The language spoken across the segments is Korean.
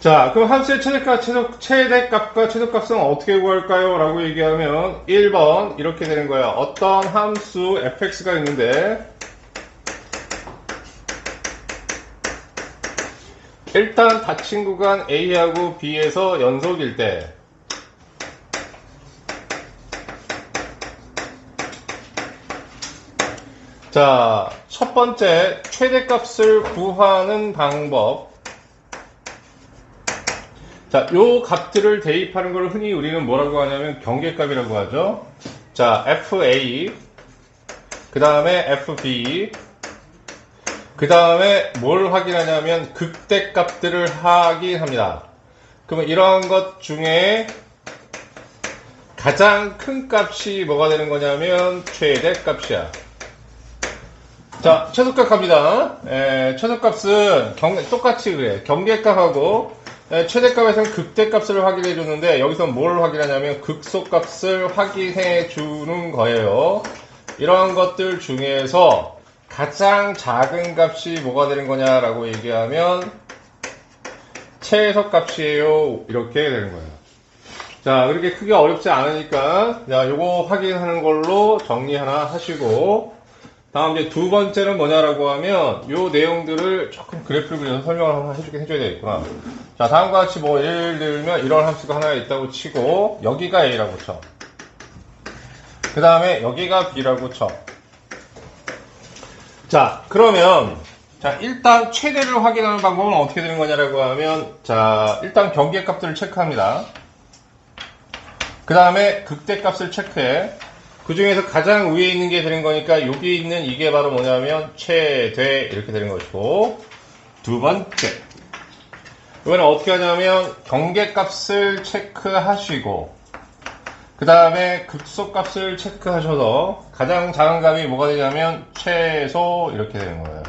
자, 그럼 함수의 최대값과 최소값은 어떻게 구할까요? 라고 얘기하면 1번 이렇게 되는 거야. 어떤 함수 fx가 있는데 일단 닫힌 구간 A하고 B에서 연속일 때 자, 첫 번째 최대값을 구하는 방법. 자, 요 값들을 대입하는 걸 흔히 우리는 뭐라고 하냐면 경계값이라고 하죠. 자, FA, 그 다음에 FB, 그 다음에 뭘 확인하냐면 극대값들을 확인합니다. 그러면 이러한 것 중에 가장 큰 값이 뭐가 되는 거냐면 최대값이야. 자, 최소값 갑니다. 최소값은 똑같이 그래. 경계값하고 최대값에서는 극대값을 확인해 주는데 여기서 뭘 확인하냐면 극소값을 확인해 주는 거예요. 이러한 것들 중에서 가장 작은 값이 뭐가 되는 거냐라고 얘기하면 최소값이에요. 이렇게 되는 거예요. 자, 그렇게 크게 어렵지 않으니까 자, 요거 확인하는 걸로 정리 하나 하시고 다음 이제 두 번째는 뭐냐라고 하면 요 내용들을 조금 그래프를 그려서 설명을 한번 해줘야 되겠구나. 자, 다음과 같이 뭐 예를 들면 이런 함수가 하나 있다고 치고 여기가 A라고 쳐. 그 다음에 여기가 B라고 쳐. 자, 그러면 자, 일단 최대를 확인하는 방법은 어떻게 되는 거냐라고 하면 자, 일단 경계값들을 체크합니다. 그 다음에 극대값을 체크해. 그 중에서 가장 위에 있는 게 되는 거니까 여기 있는 이게 바로 뭐냐면 최대 이렇게 되는 것이고 두 번째 이거는 어떻게 하냐면 경계값을 체크하시고 그 다음에 극소값을 체크하셔서 가장 작은 값이 뭐가 되냐면 최소 이렇게 되는 거예요.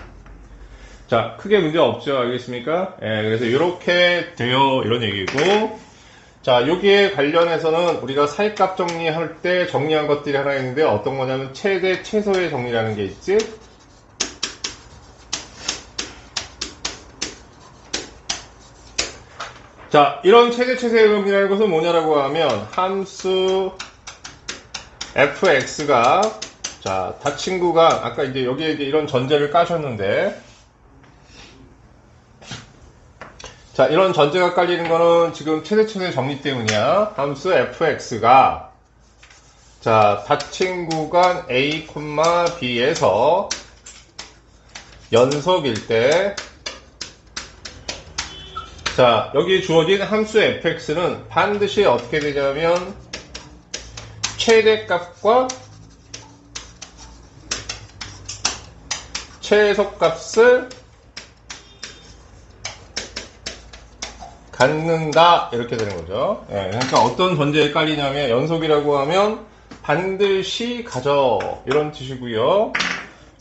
자, 크게 문제 없죠? 알겠습니까? 그래서 이렇게 돼요 이런 얘기고 자, 여기에 관련해서는 우리가 사이값 정리할 때 정리한 것들이 하나 있는데 어떤 거냐면 최대, 최소의 정리라는 게 있지? 자, 이런 최대, 최소의 정리라는 것은 뭐냐라고 하면 함수 fx가 자, 닫힌 구간 아까 이제 여기에 이런 전제를 까셨는데 자, 이런 전제가 깔리는 거는 지금 최대 정리 때문이야. 함수 fx가 자, 닫힌 구간 a, b에서 연속일 때 자, 여기 주어진 함수 fx는 반드시 어떻게 되냐면 최대값과 최소값을 갖는다 이렇게 되는 거죠. 그러니까 어떤 전제에 깔리냐면 연속이라고 하면 반드시 가져 이런 뜻이고요.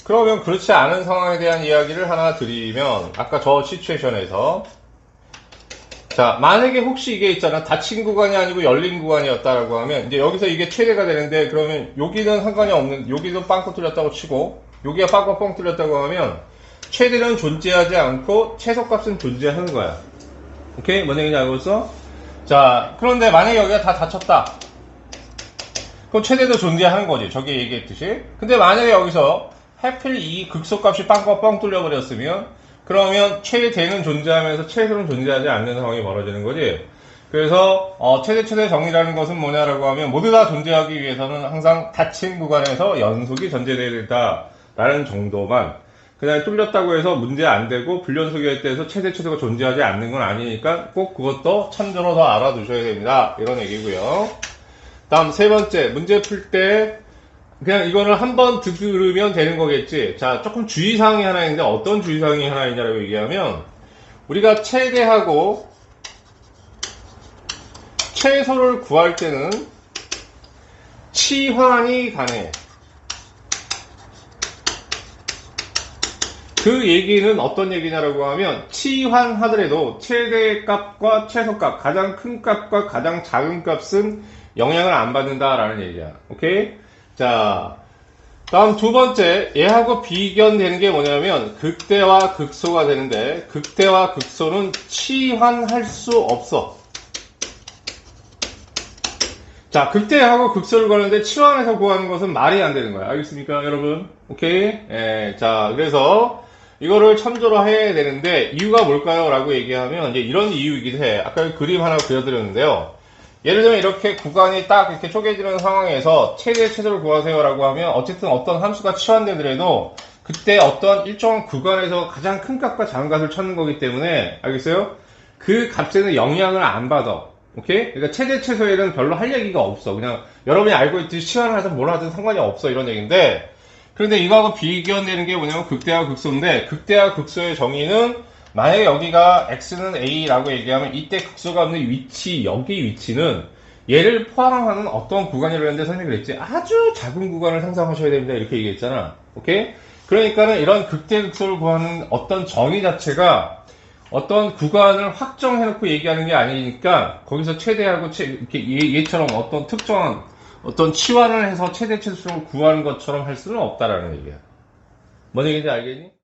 그러면 그렇지 않은 상황에 대한 이야기를 하나 드리면 아까 저 시츄에이션에서 자, 만약에 혹시 이게 있잖아 닫힌 구간이 아니고 열린 구간이었다라고 하면 이제 여기서 이게 최대가 되는데 그러면 여기는 상관이 없는 여기도 빵꾸 뚫렸다고 치고 여기가 빵꾸 뻥 뚫렸다고 하면 최대는 존재하지 않고 최소값은 존재하는 거야. 오케이? 뭔 얘기인지 알고 있어? 자, 그런데 만약에 여기가 다 닫혔다. 그럼 최대도 존재하는 거지. 저기 얘기했듯이. 근데 만약에 여기서 하필 이 극소값이 빵꾸가 뻥 뚫려버렸으면 그러면 최대는 존재하면서 최소는 존재하지 않는 상황이 벌어지는 거지. 그래서 최대 정리라는 것은 뭐냐라고 하면 모두 다 존재하기 위해서는 항상 닫힌 구간에서 연속이 존재되어야 된다라는 정도만 그냥 뚫렸다고 해서 문제 안 되고 불연속일 때에서 최대가 존재하지 않는 건 아니니까 꼭 그것도 참조로 더 알아두셔야 됩니다. 이런 얘기고요. 다음 세 번째 문제 풀 때 그냥 이거는 한번 들으면 되는 거겠지. 자, 조금 주의사항이 하나 있는데 어떤 주의사항이 하나 있냐고 얘기하면 우리가 최대하고 최소를 구할 때는 치환이 가능해. 그 얘기는 어떤 얘기냐라고 하면 치환하더라도 최대값과 최소값 가장 큰 값과 가장 작은 값은 영향을 안 받는다라는 얘기야. 오케이? 자, 다음 두 번째, 얘하고 비견되는 게 뭐냐면 극대와 극소가 되는데, 극대와 극소는 치환할 수 없어. 자, 극대하고 극소를 구하는데 치환해서 구하는 것은 말이 안 되는 거야. 알겠습니까, 여러분? 오케이? 예, 자, 그래서 이거를 참조로 해야 되는데, 이유가 뭘까요? 라고 얘기하면, 이제 이런 이유이기도 해. 아까 그림 하나 그려드렸는데요. 예를 들면 이렇게 구간이 딱 이렇게 쪼개지는 상황에서 최대 최소를 구하세요 라고 하면 어쨌든 어떤 함수가 치환되더라도 그때 어떤 일정한 구간에서 가장 큰 값과 작은 값을 찾는 거기 때문에 알겠어요? 그 값에는 영향을 안 받아. 오케이? 그러니까 최대 최소에는 별로 할 얘기가 없어. 그냥 여러분이 알고 있듯이 치환을 하든 뭘 하든 상관이 없어 이런 얘기인데, 그런데 이거하고 비견되는 게 뭐냐면 극대와 극소인데, 극대와 극소의 정의는 만약에 여기가 x는 a라고 얘기하면 이때 극소가 없는 위치, 여기 위치는 얘를 포함하는 어떤 구간이라고 했는데 선생님이 그랬지, 아주 작은 구간을 상상하셔야 됩니다 이렇게 얘기했잖아. 오케이? 그러니까는 이런 극대 극소를 구하는 어떤 정의 자체가 어떤 구간을 확정해놓고 얘기하는 게 아니니까 거기서 최대하고 이렇게 얘처럼 어떤 특정한 어떤 치환을 해서 최대 최소를 구하는 것처럼 할 수는 없다라는 얘기야. 뭔 얘기인지 알겠니?